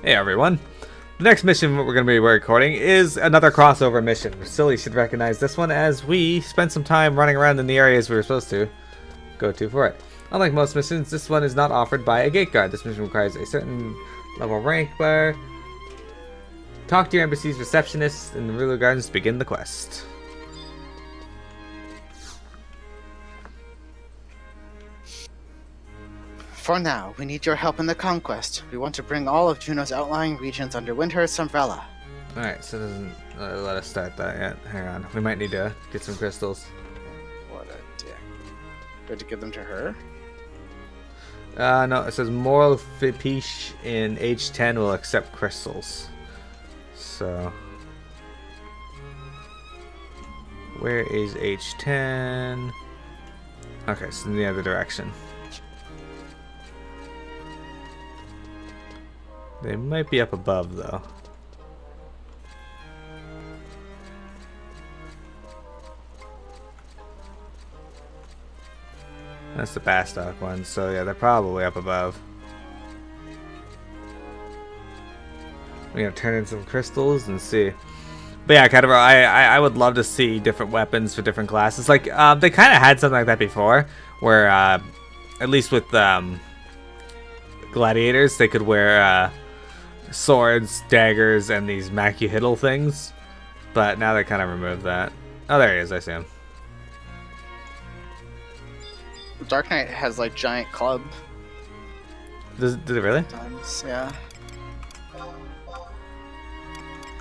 Hey everyone. The next mission we're going to be recording is another crossover mission. Silly should recognize this one as we spent some time running around in the areas we were supposed to go to for it. Unlike most missions, this one is not offered by a gate guard. This mission requires a certain level rank bar. Talk to your embassy's receptionist in the ruler gardens to begin the quest. For now, we need your help in the conquest. We want to bring all of Juno's outlying regions under Windhurst's umbrella. Alright, so it doesn't let us start that yet. Hang on. We might need to get some crystals. What a dick. Do I have to give them to her? No, it says Moral Fipish in H10 will accept crystals. So, where is H10? Okay, so in the other direction. They might be up above, though. That's the Bastock one, so yeah, they're probably up above. We're gonna turn in some crystals and see. But yeah, kind of, I would love to see different weapons for different classes. Like, they kind of had something like that before, where, at least with, gladiators, they could wear, swords, daggers, and these Macuhitl things. But now they kind of removed that. Oh, there he is, I see him. Dark Knight has like giant club. Did it really? Times, yeah.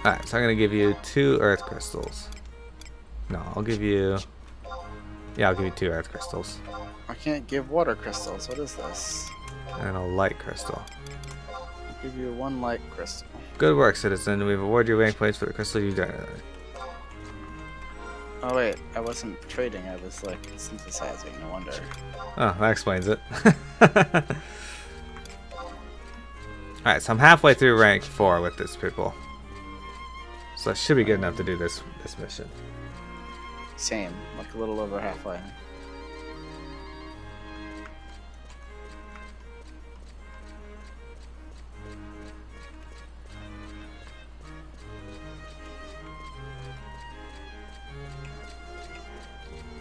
Alright, so I'm gonna give you 2 earth crystals. No, I'll give you... Yeah, I'll give you 2 earth crystals. I can't give water crystals. What is this? And a light crystal. I'll give you 1 light crystal. Good work, citizen. We've awarded you rank points for the crystal you donated. Oh wait, I wasn't trading, I was like synthesizing, no wonder. Oh, that explains it. Alright, so I'm halfway through rank 4 with this people. So that should be good enough to do this mission. Same, like a little over halfway.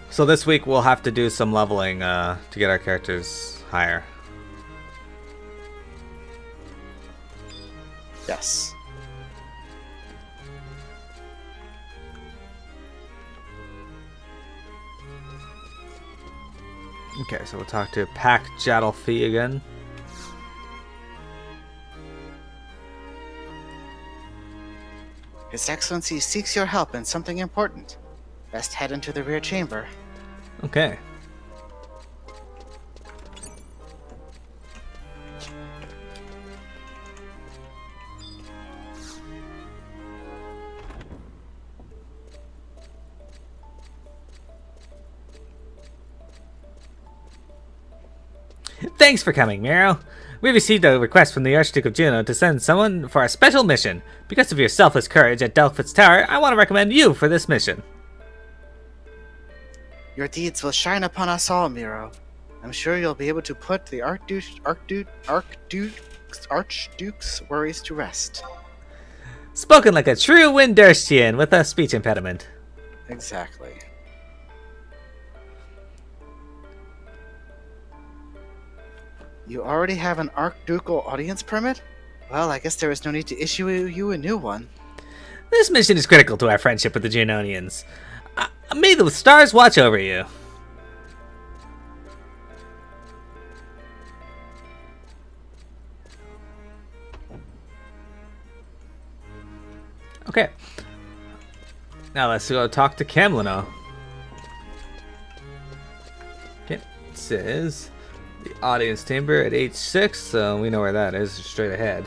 So this week we'll have to do some leveling to get our characters higher. Yes. Okay, so we'll talk to Pack Jadalfi again. His Excellency seeks your help in something important. Best head into the rear chamber. Okay. Thanks for coming, Mearo. We received a request from the Archduke of Juno to send someone for a special mission. Because of your selfless courage at Delphid's Tower, I want to recommend you for this mission. Your deeds will shine upon us all, Mearo. I'm sure you'll be able to put the Archduke's worries to rest. Spoken like a true Windhurstian with a speech impediment. Exactly. You already have an Archducal audience permit? Well, I guess there is no need to issue you a new one. This mission is critical to our friendship with the Junonians. May the stars watch over you. Okay. Now let's go talk to Camlino. Okay, it says the audience chamber at H6, so we know where that is, straight ahead.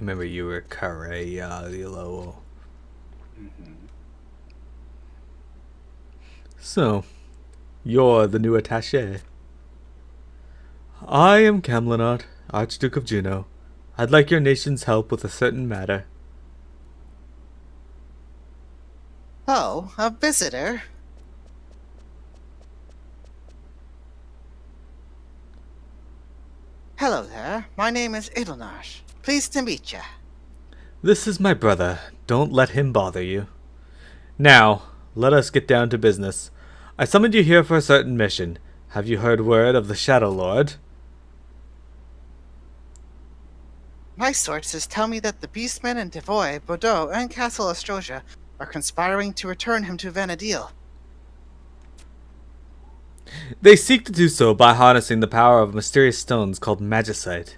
Remember you were Karayalilo. So, you're the new attaché. I am Camlinot, Archduke of Juno. I'd like your nation's help with a certain matter. Oh, a visitor? Hello there, my name is Edelnash. Pleased to meet ya. This is my brother. Don't let him bother you. Now, let us get down to business. I summoned you here for a certain mission. Have you heard word of the Shadow Lord? My sources tell me that the Beastmen and Devoy, Bordeaux, and Castle Astrosia are conspiring to return him to Vanadil. They seek to do so by harnessing the power of mysterious stones called Magicite.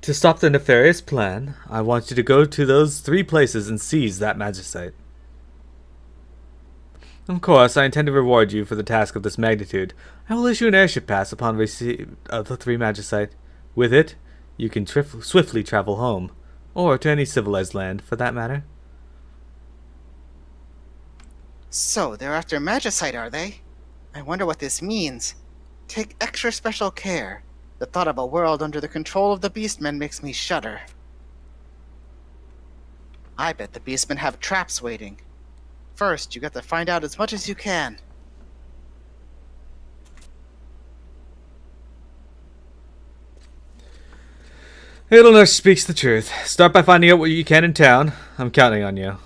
To stop their nefarious plan, I want you to go to those 3 places and seize that Magicite. Of course, I intend to reward you for the task of this magnitude. I will issue an airship pass upon receipt of the 3 Magicite. With it, you can swiftly travel home, or to any civilized land, for that matter. So, they're after Magicite, are they? I wonder what this means. Take extra special care. The thought of a world under the control of the Beastmen makes me shudder. I bet the Beastmen have traps waiting. First, you got to find out as much as you can. Edelnash speaks the truth. Start by finding out what you can in town. I'm counting on you.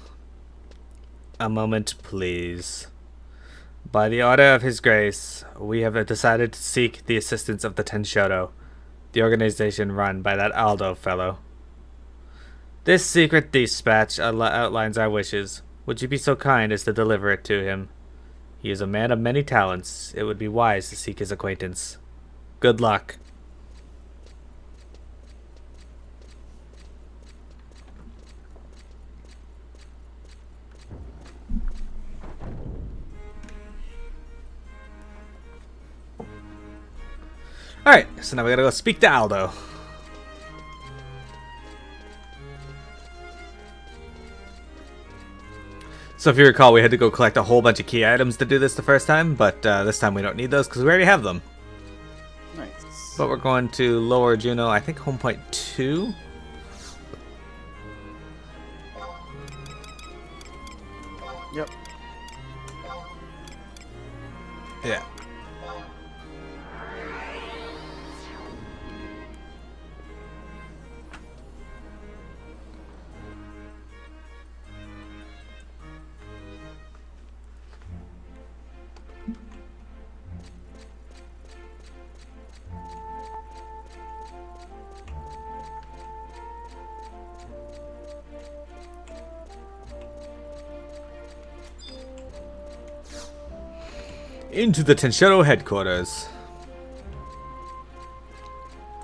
A moment, please. By the order of His Grace, we have decided to seek the assistance of the Tenshoto, the organization run by that Aldo fellow. This secret dispatch outlines our wishes. Would you be so kind as to deliver it to him? He is a man of many talents. It would be wise to seek his acquaintance. Good luck. Alright, so now we gotta go speak to Aldo. So if you recall, we had to go collect a whole bunch of key items to do this the first time, but this time we don't need those because we already have them. Nice. But we're going to Lower Juno, I think home point 2? Yep. Yeah. Into the Tenshoto headquarters.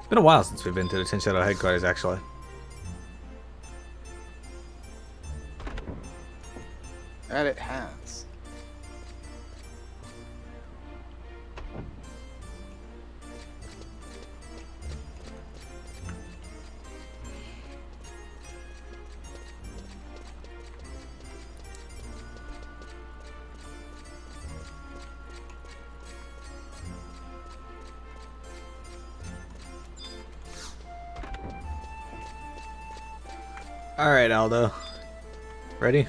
Been a while since we've been to the Tenshoto headquarters, actually. That it has. Alright, Aldo. Ready?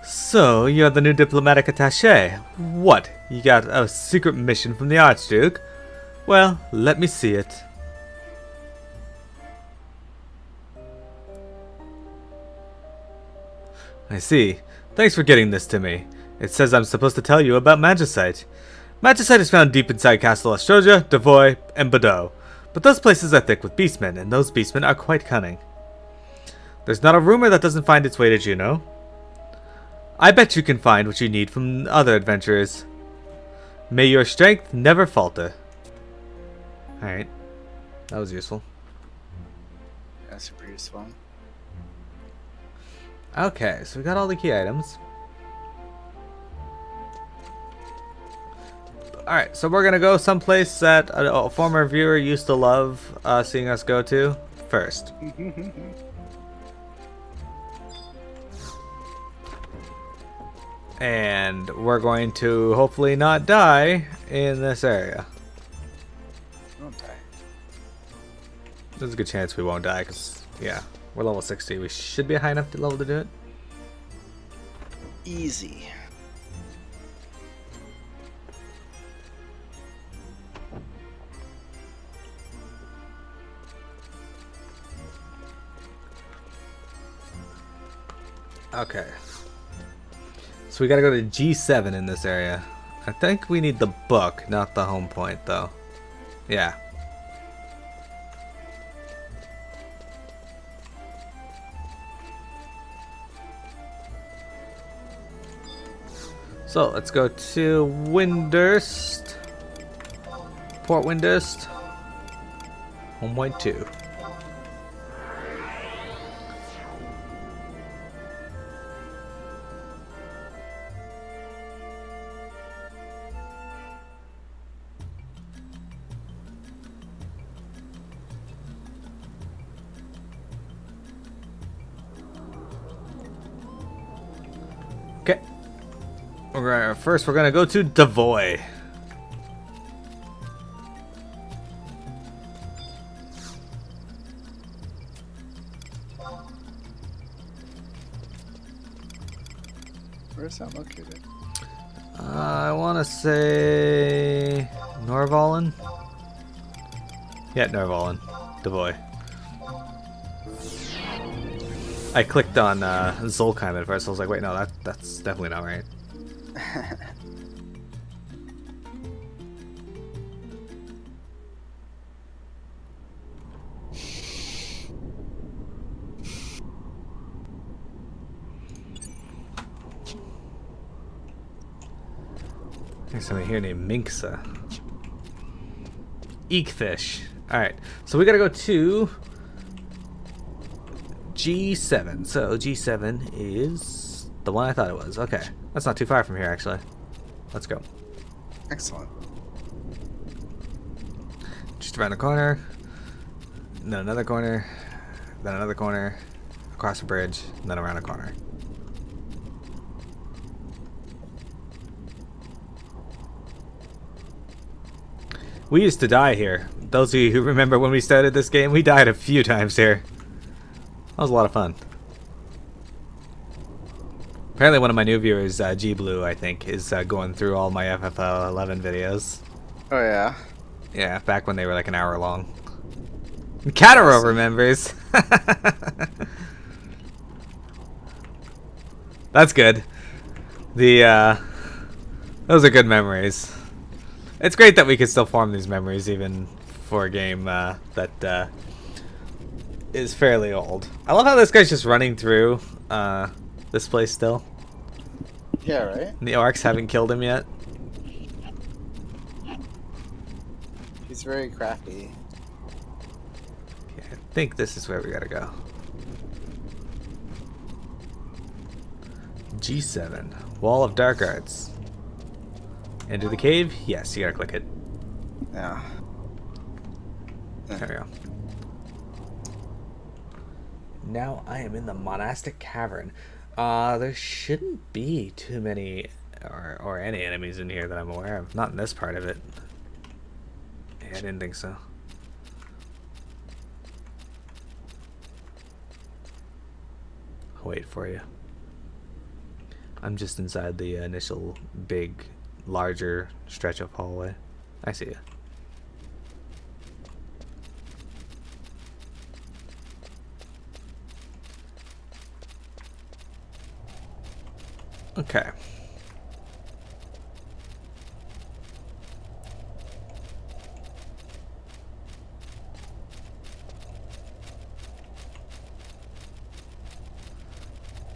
So, you're the new diplomatic attaché. What? You got a secret mission from the Archduke? Well, let me see it. I see. Thanks for getting this to me. It says I'm supposed to tell you about Magicite. Magicite is found deep inside Castle Astrosia, Devoy, and Bordeaux. But those places are thick with beastmen, and those beastmen are quite cunning. There's not a rumor that doesn't find its way to Juno. I bet you can find what you need from other adventurers. May your strength never falter. Alright. That was useful. That's super useful. Okay, so we got all the key items. Alright, so we're gonna go someplace that a former viewer used to love seeing us go to first. And we're going to hopefully not die in this area. Won't die. There's a good chance we won't die because, yeah, we're level 60. We should be high enough to level to do it. Easy. Okay. So we gotta go to G7 in this area. I think we need the book, not the home point, though. Yeah. So let's go to Windurst. Port Windurst. Home point 2. Okay. First, we're gonna go to Devoy. Where's that located? I want to say Norvalen. Yeah, Norvalen. Devoy. I clicked on Zolkheim at first. I was like, wait, no, that's definitely not right. There's somebody here named Minksa. Eekfish. Alright, so we gotta go to G7. So G7 is the one I thought it was. Okay, that's not too far from here, actually. Let's go. Excellent. Just around the corner. Then another corner. Then another corner. Across a bridge. And then around a corner. We used to die here. Those of you who remember when we started this game, we died a few times here. That was a lot of fun. Apparently one of my new viewers, G Blue, I think, is going through all my FFL 11 videos. Oh yeah. Yeah, back when they were like an hour long. Cataro remembers. That's good. Those are good memories. It's great that we can still form these memories even for a game that is fairly old. I love how this guy's just running through this place still. Yeah, right? And the orcs haven't killed him yet. He's very crafty. Okay, I think this is where we gotta go. G7. Wall of Dark Arts. Enter the cave? Yes, you gotta click it. Yeah. There we go. Now I am in the monastic cavern. There shouldn't be too many or any enemies in here that I'm aware of. Not in this part of it. Yeah, I didn't think so. I'll wait for you. I'm just inside the initial big, larger stretch of hallway. I see you. Okay.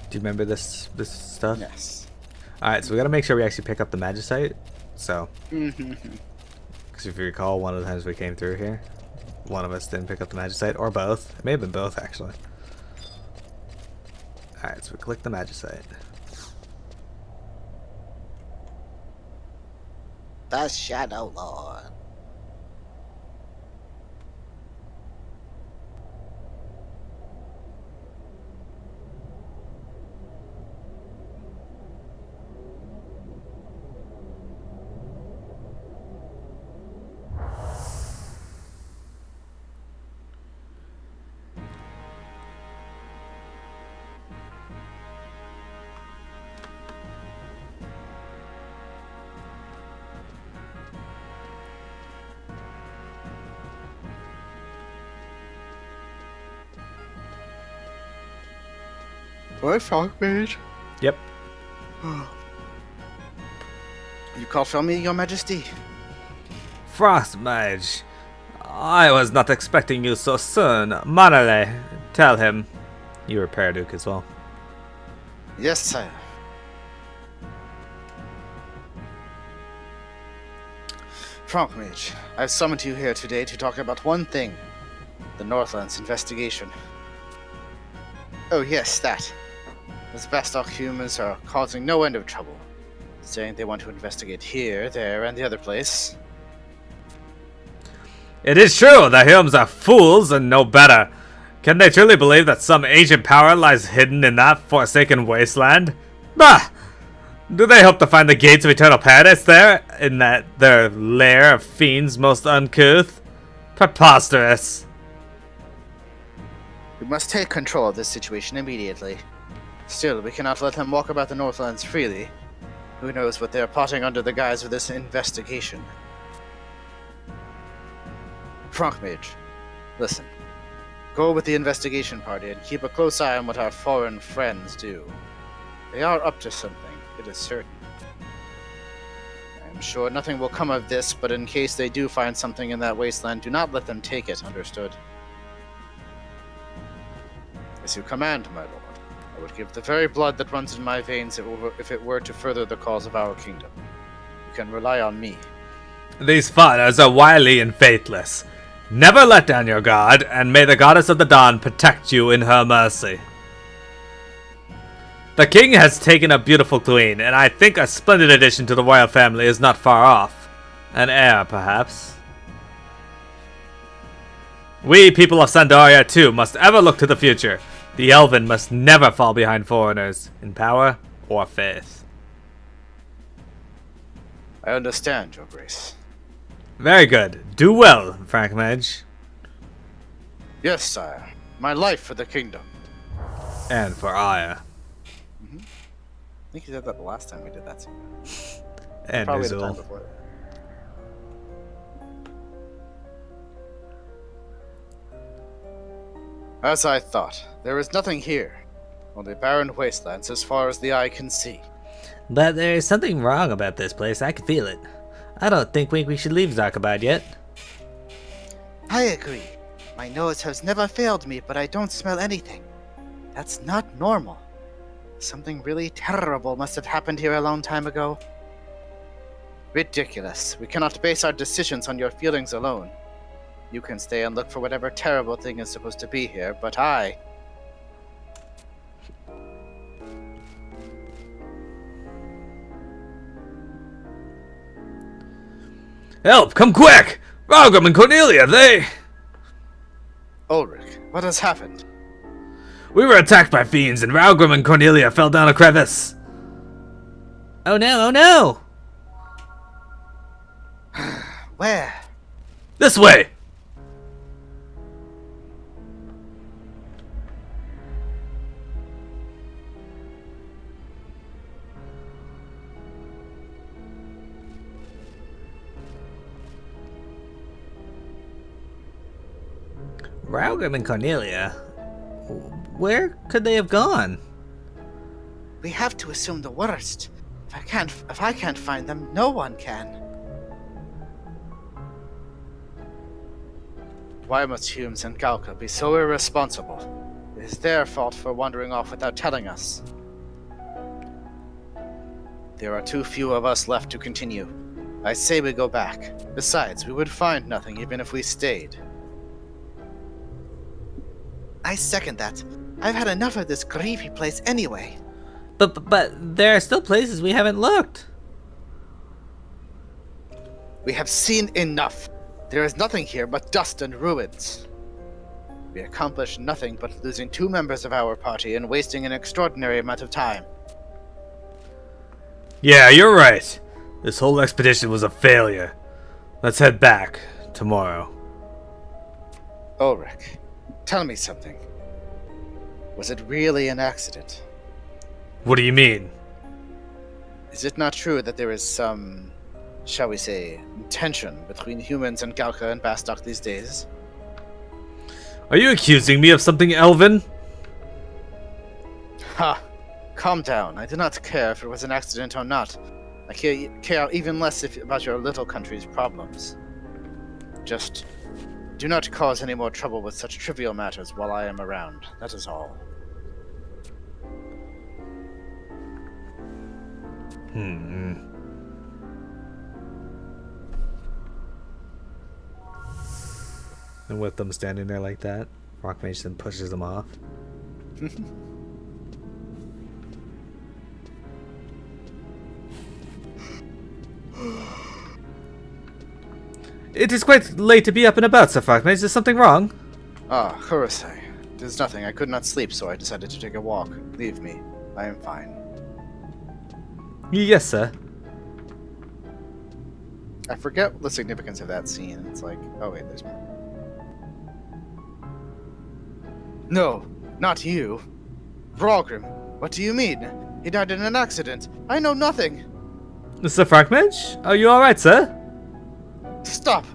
Do you remember this stuff? Yes. Alright, so we gotta make sure we actually pick up the Magicite. So, Mm-hmm. because if you recall, one of the times we came through here, one of us didn't pick up the Magicite, or both. It may have been both, actually. Alright, so we click the Magicite. The Shadow Lord. What, Frog Mage? Yep. You called for me, Your Majesty? Frost Mage. I was not expecting you so soon. Manale, tell him. You were Paraduke as well. Yes, sire. Frog Mage, I've summoned you here today to talk about one thing. The Northlands investigation. Oh yes, that. Those Vastok humans are causing no end of trouble, saying they want to investigate here, there, and the other place. It is true, the Humes are fools and no better. Can they truly believe that some ancient power lies hidden in that forsaken wasteland? Bah! Do they hope to find the gates of eternal paradise there, in that their lair of fiends most uncouth? Preposterous. We must take control of this situation immediately. Still, we cannot let them walk about the Northlands freely. Who knows what they are plotting under the guise of this investigation. Frog Mage, listen. Go with the investigation party and keep a close eye on what our foreign friends do. They are up to something, it is certain. I am sure nothing will come of this, but in case they do find something in that wasteland, do not let them take it, understood? As you command, my lord. I would give the very blood that runs in my veins if it were to further the cause of our kingdom. You can rely on me. These fathers are wily and faithless. Never let down your guard, and may the goddess of the dawn protect you in her mercy. The king has taken a beautiful queen, and I think a splendid addition to the royal family is not far off. An heir, perhaps. We, people of Sandaria, too, must ever look to the future. The Elven must never fall behind foreigners, in power or faith. I understand, Your Grace. Very good. Do well, Frank Mage. Yes, sire. My life for the kingdom. And for Aya. I think you said that the last time we did that. And Probably the time Nuzul. before. As I thought, there is nothing here. Only barren wastelands as far as the eye can see. But there is something wrong about this place. I can feel it. I don't think we should leave Zarkabad yet. I agree. My nose has never failed me, but I don't smell anything. That's not normal. Something really terrible must have happened here a long time ago. Ridiculous. We cannot base our decisions on your feelings alone. You can stay and look for whatever terrible thing is supposed to be here, but I... Help! Come quick! Ralgrim and Cornelia, they... Ulrich, what has happened? We were attacked by fiends, and Ralgrim and Cornelia fell down a crevice. Oh no, oh no! Where? This way! Ralgrim and Cornelia? Where could they have gone? We have to assume the worst. If I can't find them, no one can. Why must Humes and Galka be so irresponsible? It is their fault for wandering off without telling us. There are too few of us left to continue. I say we go back. Besides, we would find nothing even if we stayed. I second that. I've had enough of this creepy place anyway. But there are still places we haven't looked. We have seen enough. There is nothing here but dust and ruins. We accomplished nothing but losing 2 members of our party and wasting an extraordinary amount of time. Yeah, you're right. This whole expedition was a failure. Let's head back tomorrow. Ulrich, tell me something. Was it really an accident? What do you mean? Is it not true that there is some, shall we say, tension between humans and Galka and Bastok these days? Are you accusing me of something, Elvin? Ha! Calm down. I do not care if it was an accident or not. I care even less about your little country's problems. Just do not cause any more trouble with such trivial matters while I am around. That is all. And with them standing there like that, Rockmage then pushes them off. It is quite late to be up and about, Sir Rockmage. Is there something wrong? Ah, Kurosai. There's nothing. I could not sleep, so I decided to take a walk. Leave me. I am fine. Yes, sir. I forget the significance of that scene. It's like, oh wait, there's more. No, not you. Vrogrim, what do you mean? He died in an accident. I know nothing. Mr. Rockmage? Are you alright, sir? Stop!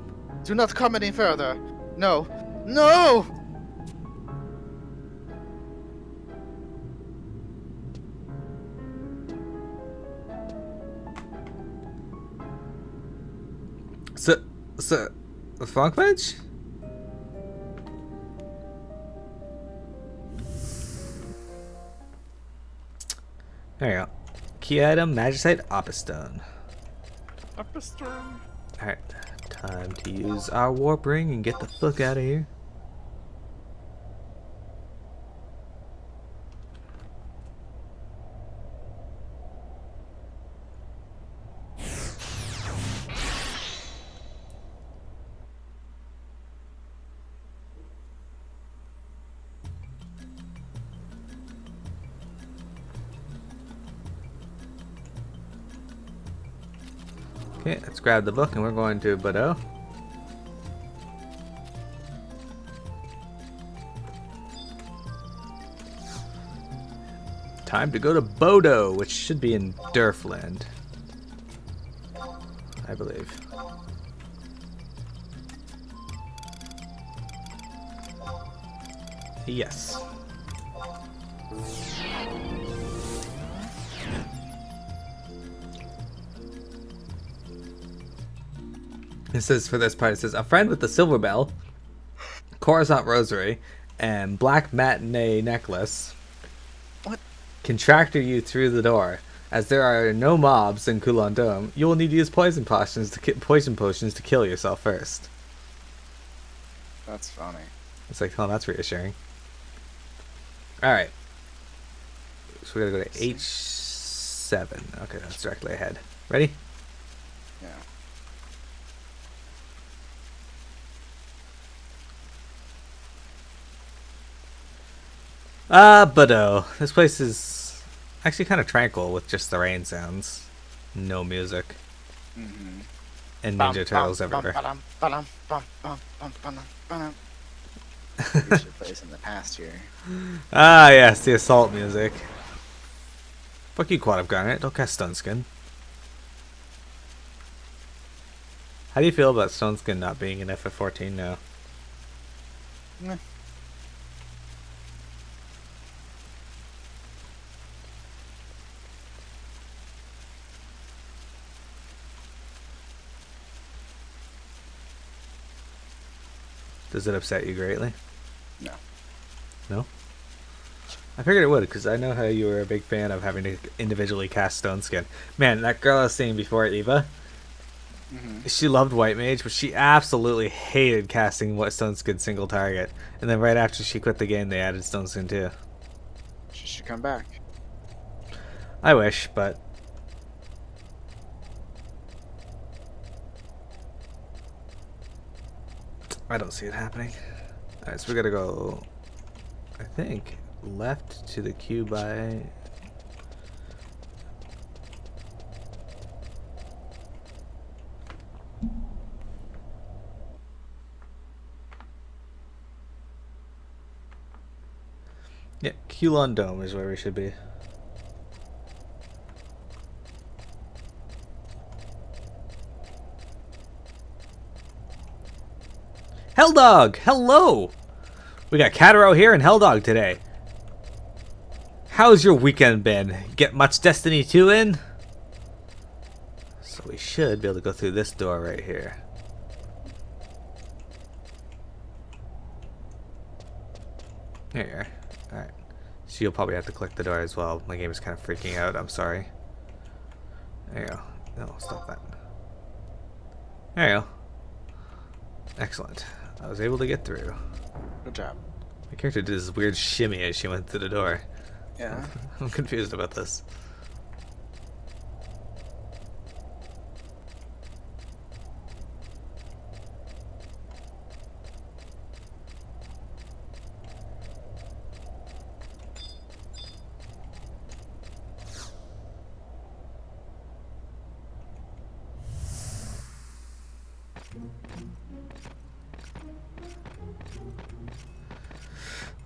Do not come any further. No. No! Sir, Rockmage? There you go. Key item, Magicite, Opistone. Alright, time to use our warp ring and get the fuck out of here. Okay, let's grab the book and we're going to Bordeaux. Time to go to Bodo, which should be in Durfland, I believe. Yes. It says for this part, it says a friend with the silver bell, Coruscant rosary, and black matinee necklace. What? Can tractor you through the door. As there are no mobs in Kulon Dome, you will need to use poison potions to kill yourself first. That's funny. It's like, oh, that's reassuring. All right. So we gotta go to H7. Okay, that's directly ahead. Ready? Yeah. Bordeaux. This place is actually kind of tranquil with just the rain sounds. No music. Mm-hmm. And Ninja Turtles everywhere. Usually plays in the past here. Ah, yes, the assault music. Fuck you, Quad of Garnet. Don't cast Stone Skin. How do you feel about Stone Skin not being in FF14 now? Meh. Does it upset you greatly? No. No? I figured it would, because I know how you were a big fan of having to individually cast Stone Skin. Man, that girl I was seeing before, Eva, she loved White Mage, but she absolutely hated casting Stone Skin single target. And then right after she quit the game, they added Stone Skin too. She should come back. I wish, but... I don't see it happening. Alright, so we gotta go, I think, left to the queue by... Yeah, Kulon Dome is where we should be. Helldog! Hello! We got Cataro here and Helldog today. How's your weekend been? Get much Destiny 2 in? So we should be able to go through this door right here. There you are. Alright. So you'll probably have to click the door as well. My game is kind of freaking out. I'm sorry. There you go. No, stop that. There you go. Excellent. I was able to get through. Good job. My character did this weird shimmy as she went through the door. Yeah. I'm confused about this.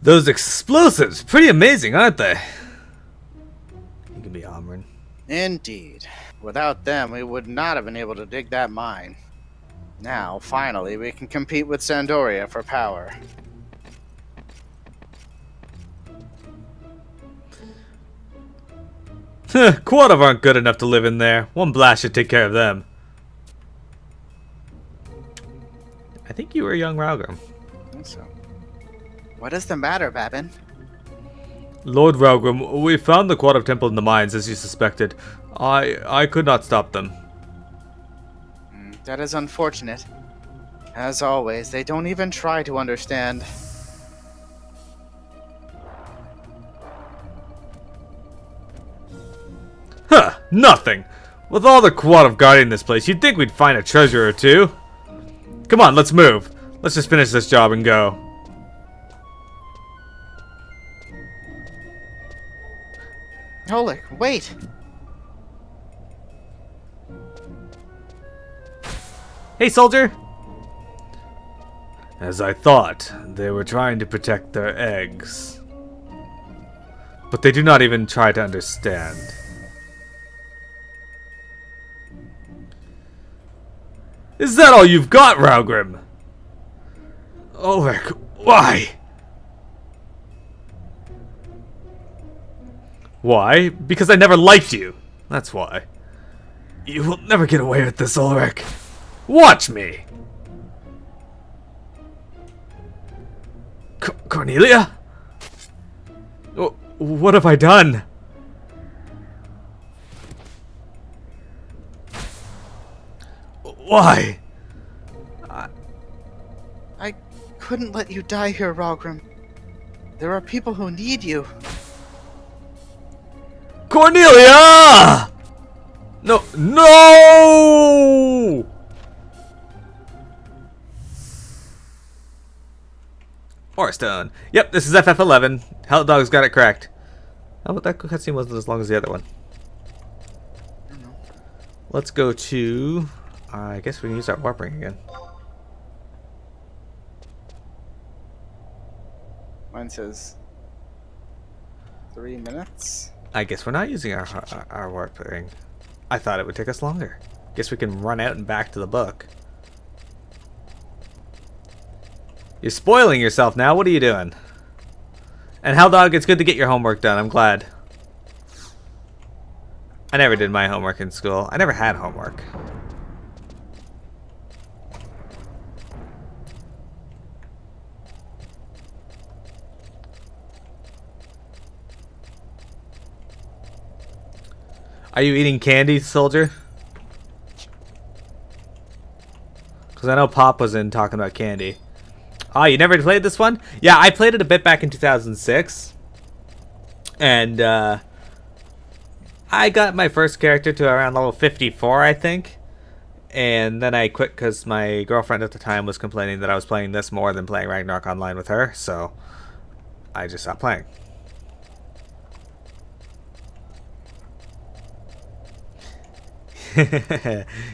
Those explosives, pretty amazing, aren't they? You can be Amrin. Indeed. Without them, we would not have been able to dig that mine. Now, finally, we can compete with Sandoria for power. Quadav aren't good enough to live in there. One blast should take care of them. I think you were a young Raugrim. I think so. What is the matter, Babin? Lord Raugrim, we found the Quadav Temple in the mines, as you suspected. I could not stop them. That is unfortunate. As always, they don't even try to understand. Huh, nothing. With all the Quadav guarding this place, you'd think we'd find a treasure or two. Come on, let's move. Let's just finish this job and go. Holik, wait! Hey, soldier! As I thought, they were trying to protect their eggs. But they do not even try to understand. Is that all you've got, Raugrim? Ulrich, why? Why? Because I never liked you. That's why. You will never get away with this, Ulrich. Watch me! Cornelia? What have I done? Why? I couldn't let you die here, Raugrim. There are people who need you. Cornelia! No! No! Horstone. Yep, this is FF11. Helldog's got it correct. Oh, but that cutscene wasn't as long as the other one. Let's go to... I guess we can use our warp ring again. Mine says 3 minutes. I guess we're not using our warp ring. I thought it would take us longer. Guess we can run out and back to the book. You're spoiling yourself now. What are you doing? And Helldog, it's good to get your homework done. I'm glad. I never did my homework in school. I never had homework. Are you eating candy, soldier? Because I know Pop was in talking about candy. Ah, you never played this one? Yeah, I played it a bit back in 2006. And I got my first character to around level 54, I think. And then I quit because my girlfriend at the time was complaining that I was playing this more than playing Ragnarok Online with her, so I just stopped playing.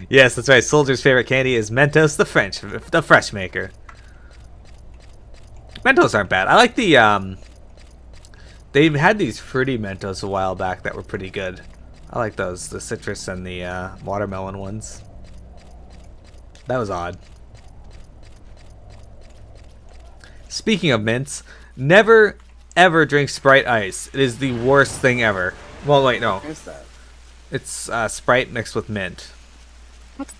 Yes, that's right. Soldier's favorite candy is Mentos, the fresh maker. Mentos aren't bad. I like the they've had these fruity Mentos a while back that were pretty good. I like those, the citrus and the watermelon ones. That was odd. Speaking of mints, never ever drink Sprite Ice. It is the worst thing ever. Well, wait, no. What is that? It's Sprite mixed with mint. What?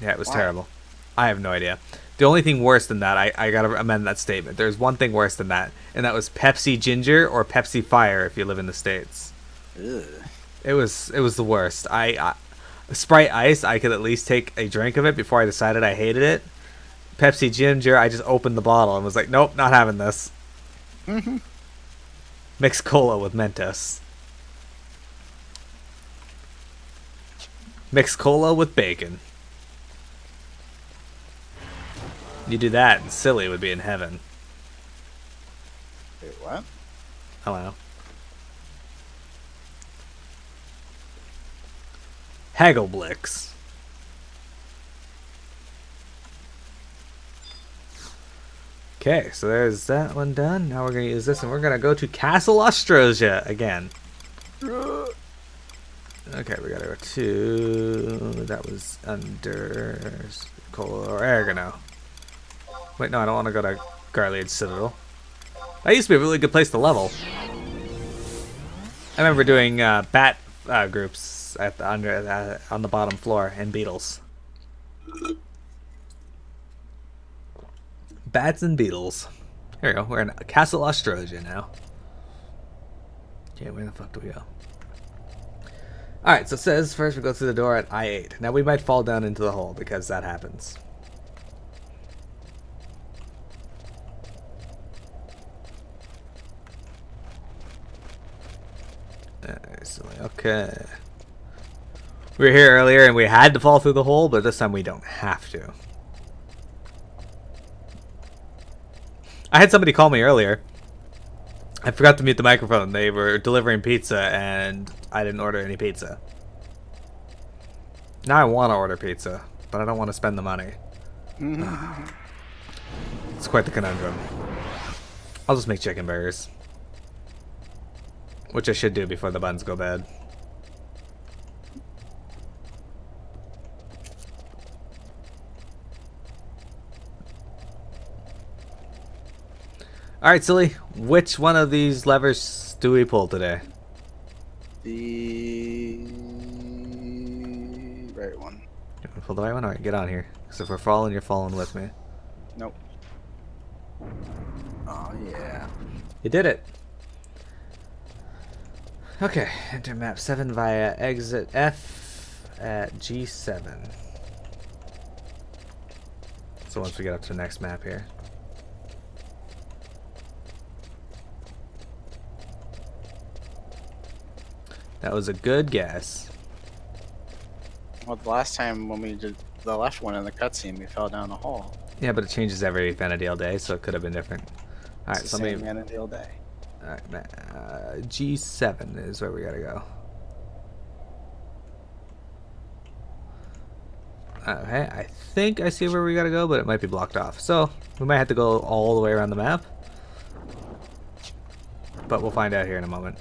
Yeah, it was Why? terrible. I have no idea. The only thing worse than that, I gotta amend that statement. There's one thing worse than that, and that was Pepsi Ginger or Pepsi Fire if you live in the States. Ugh. It was the worst. Sprite Ice, I could at least take a drink of it before I decided I hated it. Pepsi Ginger, I just opened the bottle and was like, nope, not having this. Mixed cola with Mentos. Mixed cola with bacon. You do that, and Silly would be in heaven. Wait, what? Hello. Haggleblix. Okay, so there's that one done. Now we're going to use this, and we're going to go to Castle Austrasia again. Okay, we got to go to... That was under... Cola or Oregano. Wait, no, I don't want to go to Garliad Citadel. That used to be a really good place to level. I remember doing bat groups at the on the bottom floor and beetles. Bats and beetles. Here we go. We're in Castle Australia now. Okay, where the fuck do we go? Alright, so it says first we go through the door at I-8. Now we might fall down into the hole because that happens. Okay. We were here earlier and we had to fall through the hole, but this time we don't have to. I had somebody call me earlier. I forgot to mute the microphone. They were delivering pizza and I didn't order any pizza. Now I want to order pizza, but I don't want to spend the money. It's quite the conundrum. I'll just make chicken burgers. Which I should do before the buns go bad. Alright, Silly. Which one of these levers do we pull today? The right one. You want to pull the right one? Alright, get on here. Because if we're falling, you're falling with me. Nope. Oh, yeah. You did it. Okay, enter map 7 via exit F at G7. So once we get up to the next map here. That was a good guess. Well, the last time when we did the left one in the cutscene, we fell down a hole. Yeah, but it changes every Vanadale day, so it could have been different. Alright, so same Vanadale day. Alright, G7 is where we gotta go. Okay, I think I see where we gotta go, but it might be blocked off. So, we might have to go all the way around the map. But we'll find out here in a moment.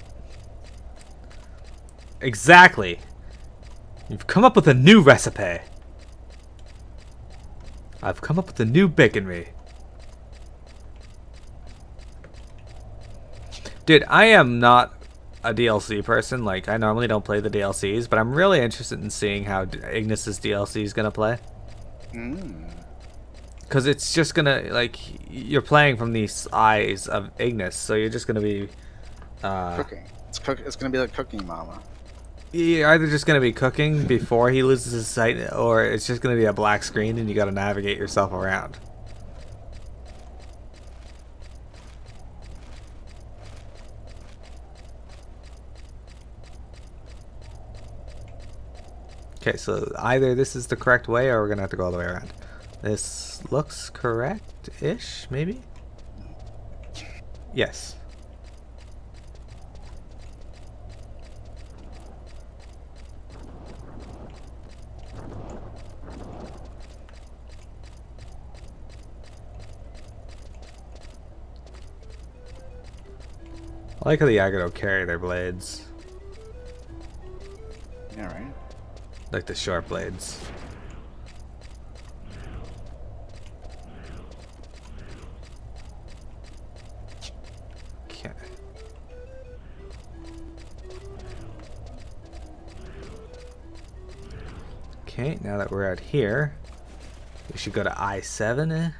Exactly! You've come up with a new recipe! I've come up with a new baconry. Dude, I am not a DLC person. Like, I normally don't play the DLCs, but I'm really interested in seeing how Ignis's DLC is gonna play. Because it's just gonna, like, you're playing from the eyes of Ignis, so you're just gonna be... Cooking. It's gonna be like Cooking Mama. You're either just gonna be cooking before he loses his sight, or it's just gonna be a black screen and you gotta navigate yourself around. Okay, so either this is the correct way or we're gonna have to go all the way around. This looks correct-ish, maybe? Yes. I like how the Yagado carry their blades. Yeah, right. Like the sharp blades. Okay. Okay, now that we're out here, we should go to I-7,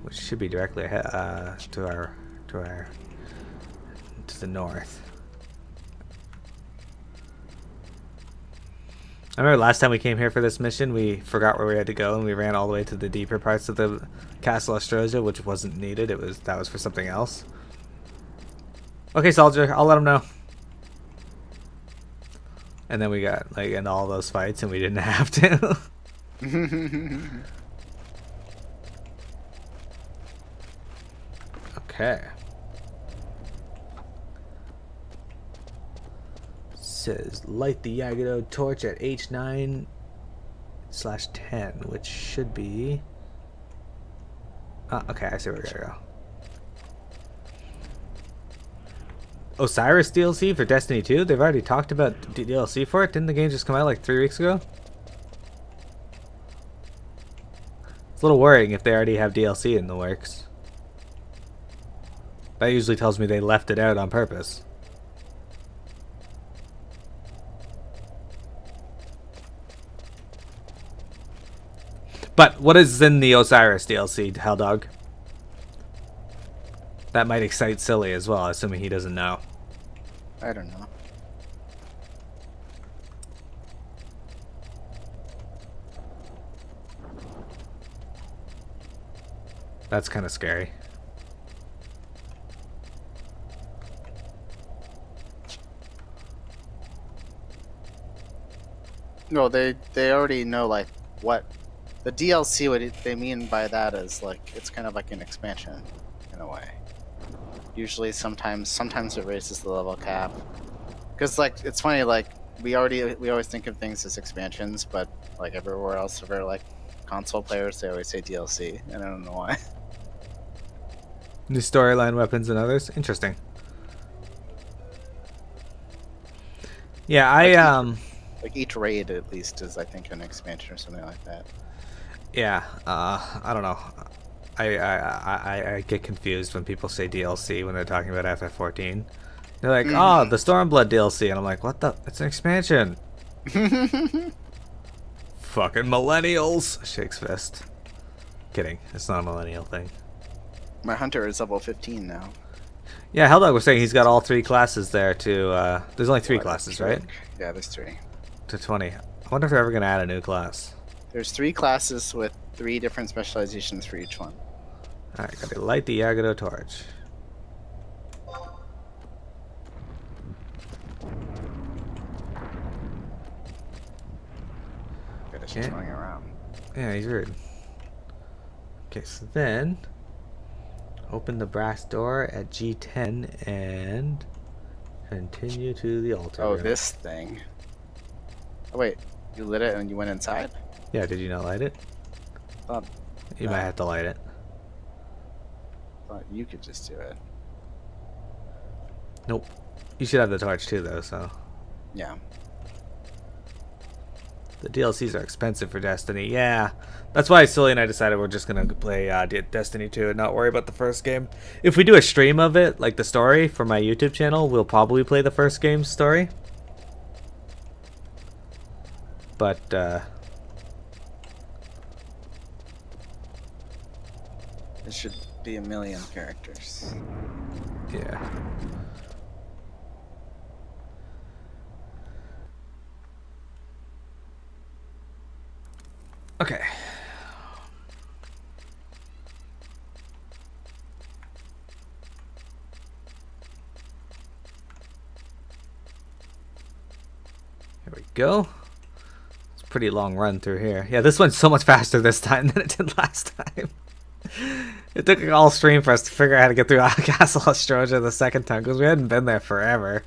which should be directly ahead, to the north. I remember last time we came here for this mission, we forgot where we had to go, and we ran all the way to the deeper parts of the Castle Ostrosia, which wasn't needed. That was for something else. Okay, soldier, I'll let him know. And then we got like in all those fights, and we didn't have to. Okay. Says light the Yagado torch at H9/10, which should be. Okay, I see where we gotta go. Osiris DLC for Destiny 2? They've already talked about DLC for it? Didn't the game just come out like 3 weeks ago? It's a little worrying if they already have DLC in the works. That usually tells me they left it out on purpose. But what is in the Osiris DLC, Helldog? That might excite Silly as well, assuming he doesn't know. I don't know. That's kind of scary. No, they already know like what the DLC. What they mean by that is like it's kind of like an expansion in a way. Usually, sometimes it raises the level cap. Because like it's funny, like we always think of things as expansions, but like everywhere else, for like console players, they always say DLC, and I don't know why. New storyline, weapons, and others. Interesting. Yeah, Like each raid at least is I think an expansion or something like that. yeah. I don't know. I get confused when people say DLC when they're talking about FF14. They're like, oh, the Stormblood DLC, and I'm like, what the? It's an expansion. Fucking millennials. Shakes fist. Kidding. It's not a millennial thing. My hunter is level 15 now. Yeah, Helldog was saying he's got all 3 classes there to, there's only 3 classes, right? Yeah, there's 3. To 20. I wonder if they're ever going to add a new class. There's 3 classes with 3 different specializations for each one. Alright, gotta light the Yagado torch. Just running around. Yeah, he's rude. Okay, so then open the brass door at G10 and continue to the altar. Oh, room. this thing. Oh wait, you lit it and you went inside? Yeah, did you not light it? Thought You might have to light it. you could just do it. Nope. You should have the torch too, though, so. Yeah. The DLCs are expensive for Destiny. Yeah. That's why Silly and I decided we're just going to play Destiny 2 and not worry about the first game. If we do a stream of it, like the story, for my YouTube channel, we'll probably play the first game's story. But, It should be a million characters. yeah. Okay. Here we go. pretty long run through here. Yeah, this went so much faster this time than it did last time. It took all stream for us to figure out how to get through Castle Ostroja the second time because we hadn't been there forever.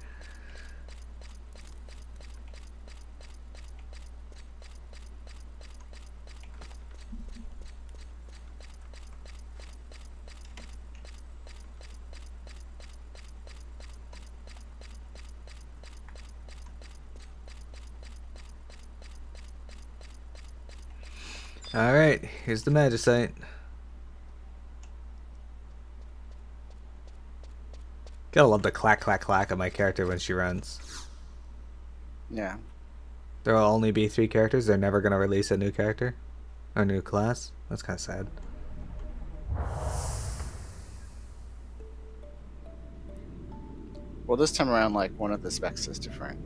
Alright, here's the Magicite. Gotta love the clack clack clack of my character when she runs. Yeah. There will only be 3 characters. They're never gonna release a new character or new class. That's kind of sad. Well, this time around, like, one of the specs is different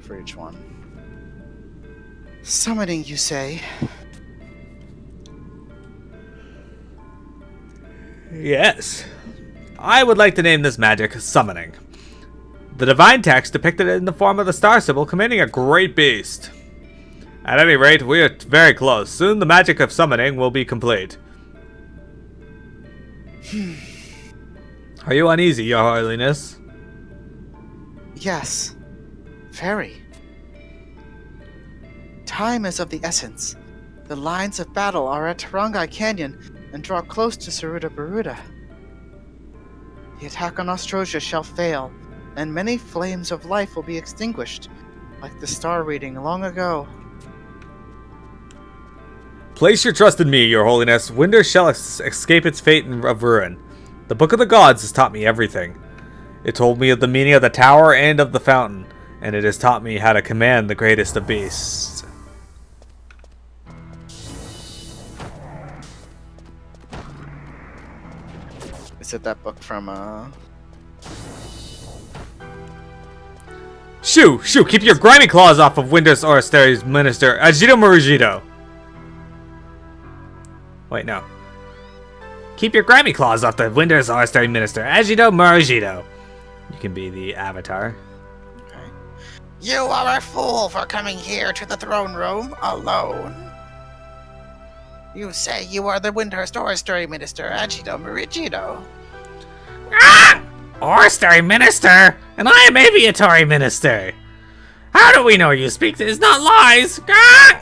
for each one. Summoning, you say? Yes. I would like to name this magic Summoning. The divine text depicted it in the form of the star symbol commanding a great beast. At any rate, we are very close. Soon the magic of summoning will be complete. Are you uneasy, Your Holiness? Yes. Very. Time is of the essence. The lines of battle are at Tarangai Canyon and draw close to Saruda Baruda. The attack on Ostroja shall fail, and many flames of life will be extinguished, like the star reading long ago. Place your trust in me, Your Holiness. Winder shall escape its fate of ruin. The Book of the Gods has taught me everything. It told me of the meaning of the tower and of the fountain, and it has taught me how to command the greatest of beasts. Is it that book from, Shoo! Shoo! Keep your grimy claws off of Winder's Orstery's minister, Agito Marugito! Wait, no. Keep your grimy claws off the Winder's Orstery minister, Agito Marugito. You can be the avatar. Okay. You are a fool for coming here to the throne room alone. You say you are the Windhurst Orrestory Minister, Agito Marugito. Ah! Orrestory Minister! And I am Aviatory Minister! How do we know you speak is not lies? Ah!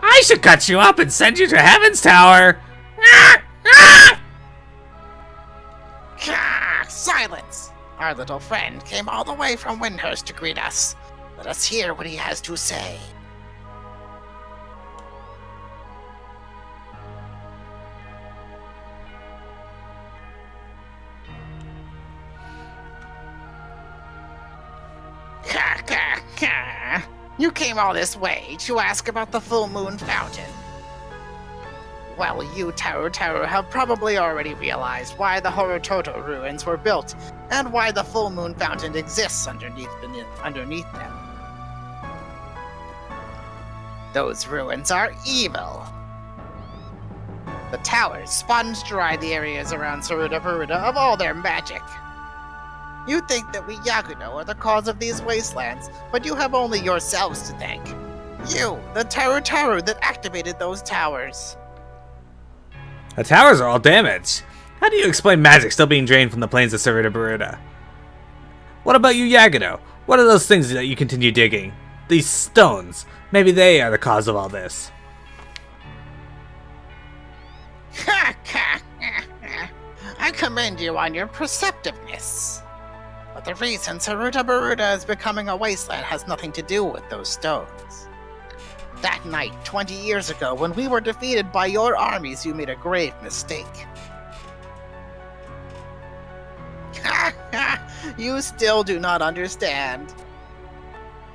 I should cut you up and send you to Heaven's Tower! Ah! Ah! Silence! Our little friend came all the way from Windhurst to greet us. Let us hear what he has to say. You came all this way to ask about the Full Moon Fountain. Well, you, Taru have probably already realized why the Horototo ruins were built, and why the Full Moon Fountain exists underneath them. Those ruins are evil. The towers sponge dry the areas around Saruda Baruda of all their magic. You think that we Yakuno are the cause of these wastelands, but you have only yourselves to thank. You, the Taru that activated those towers. The towers are all damaged. How do you explain magic still being drained from the plains of Saruda Baruda? What about you, Yaguno? What are those things that you continue digging? These stones. Maybe they are the cause of all this. I commend you on your perceptiveness. But the reason Saruda Baruda is becoming a wasteland has nothing to do with those stones. That night, 20 years ago, when we were defeated by your armies, you made a grave mistake. You still do not understand.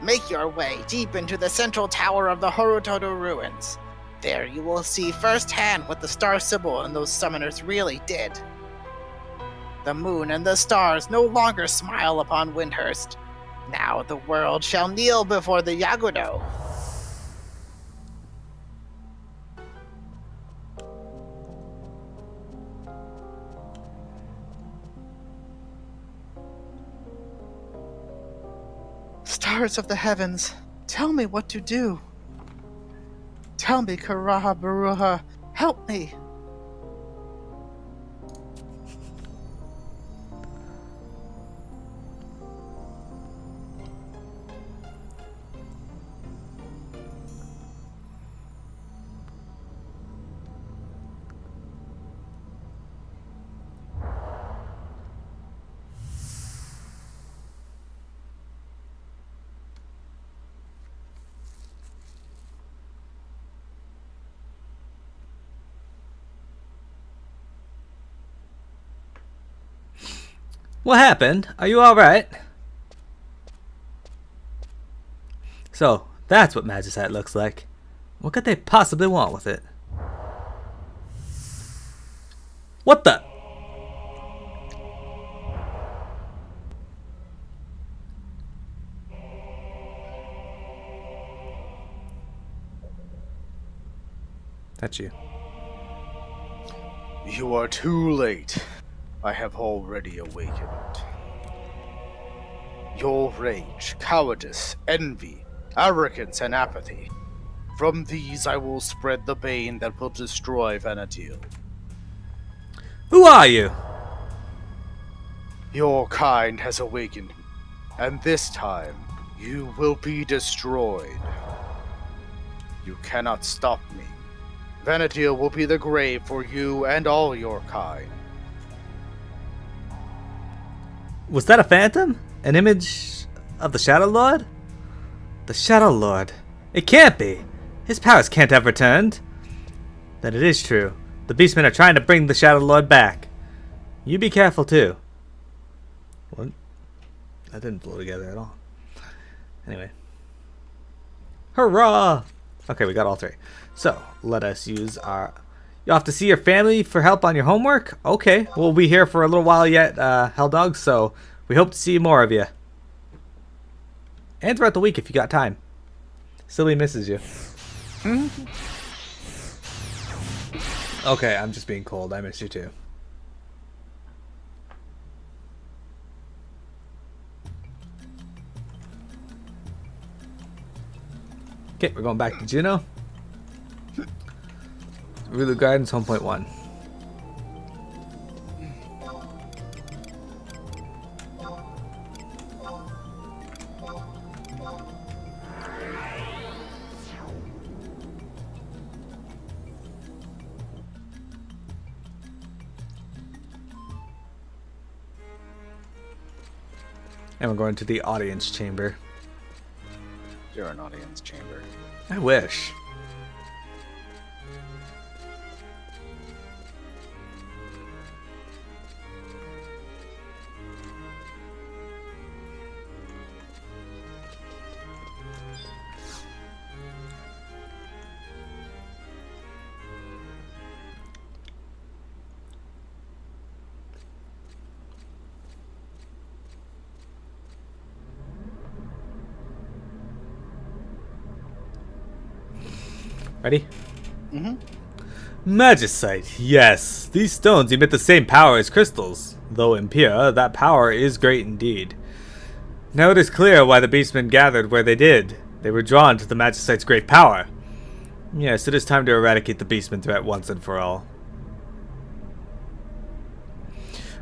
Make your way deep into the central tower of the Horototo ruins. There you will see firsthand what the star symbol and those summoners really did. The moon and the stars no longer smile upon Windhurst. Now the world shall kneel before the Yaguno. Daughters of the heavens, tell me what to do. Tell me, Karaha Baruha, help me. What happened? Are you alright? So, that's what Magicite looks like. What could they possibly want with it? What the? That's you. You are too late. I have already awakened. Your rage, cowardice, envy, arrogance, and apathy. From these I will spread the bane that will destroy Vana'diel. Who are you? Your kind has awakened, and this time you will be destroyed. You cannot stop me. Vana'diel will be the grave for you and all your kind. Was that a phantom? An image of the Shadow Lord? The Shadow Lord. It can't be. His powers can't have returned. Then it is true. The Beastmen are trying to bring the Shadow Lord back. You be careful too. What? That didn't flow together at all. Anyway. Hurrah! Okay, we got all three. So, let us use our... You have to see your family for help on your homework? Okay, we'll be here for a little while yet, Helldogs, so we hope to see more of you. And throughout the week if you got time. Silly misses you. Okay, I'm just being cold. I miss you too. Okay, we're going back to Juno. Ruler Gardens, home point 1. And we're going to the audience chamber. You're an audience chamber. I wish. Ready? Magicite, yes. These stones emit the same power as crystals. Though impure, that power is great indeed. Now it is clear why the beastmen gathered where they did. They were drawn to the Magicite's great power. Yes, it is time to eradicate the beastman threat once and for all.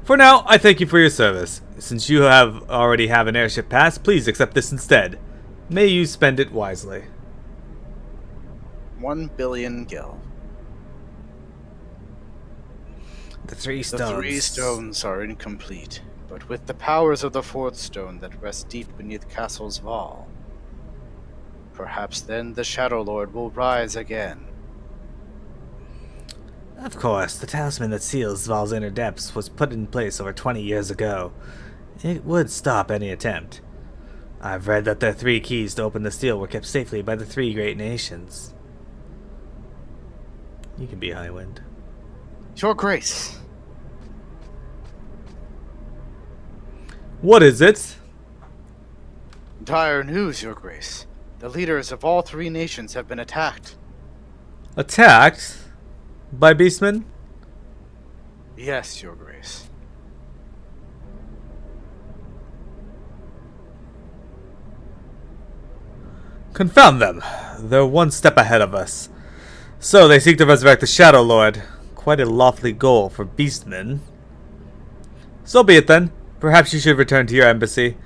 For now, I thank you for your service. Since you already have an airship pass, please accept this instead. May you spend it wisely. 1 billion gil. The 3 stones. The 3 stones are incomplete, but with the powers of the 4th stone that rests deep beneath Castle's wall, perhaps then the Shadow Lord will rise again. Of course, the talisman that seals Val's inner depths was put in place over 20 years ago. It would stop any attempt. I've read that the 3 keys to open the seal were kept safely by the 3 great nations. You can be Highwind. Your Grace. What is it? Dire news, Your Grace. The leaders of all 3 nations have been attacked. Attacked? By beastmen? Yes, Your Grace. Confound them. They're one step ahead of us. So they seek to resurrect the Shadow Lord. Quite a lofty goal for beastmen. So be it then. Perhaps you should return to your embassy.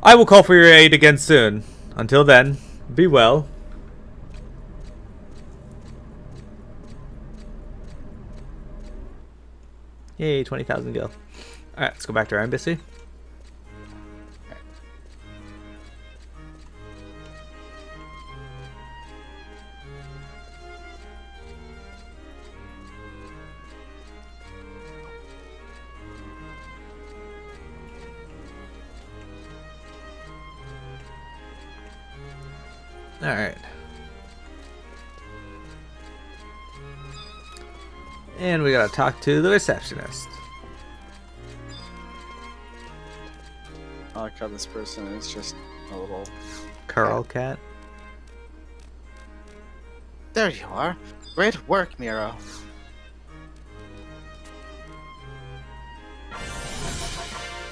I will call for your aid again soon. Until then, be well. Yay, 20,000 gil. Alright, let's go back to our embassy. Alright. And we gotta talk to the receptionist. I like how this person is just a little... Carl cat. There you are. Great work, Miro.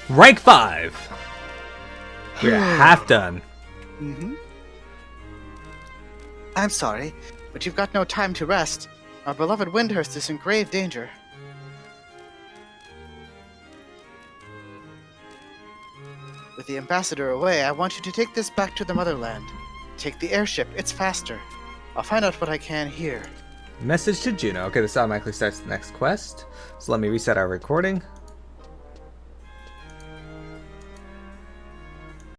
Rank 5! We're half done. Mm-hmm. I'm sorry, but you've got no time to rest. Our beloved Windhurst is in grave danger. With the ambassador away, I want you to take this back to the motherland. Take the airship, it's faster. I'll find out what I can here. Message to Juno. Okay, this automatically starts the next quest. So let me reset our recording.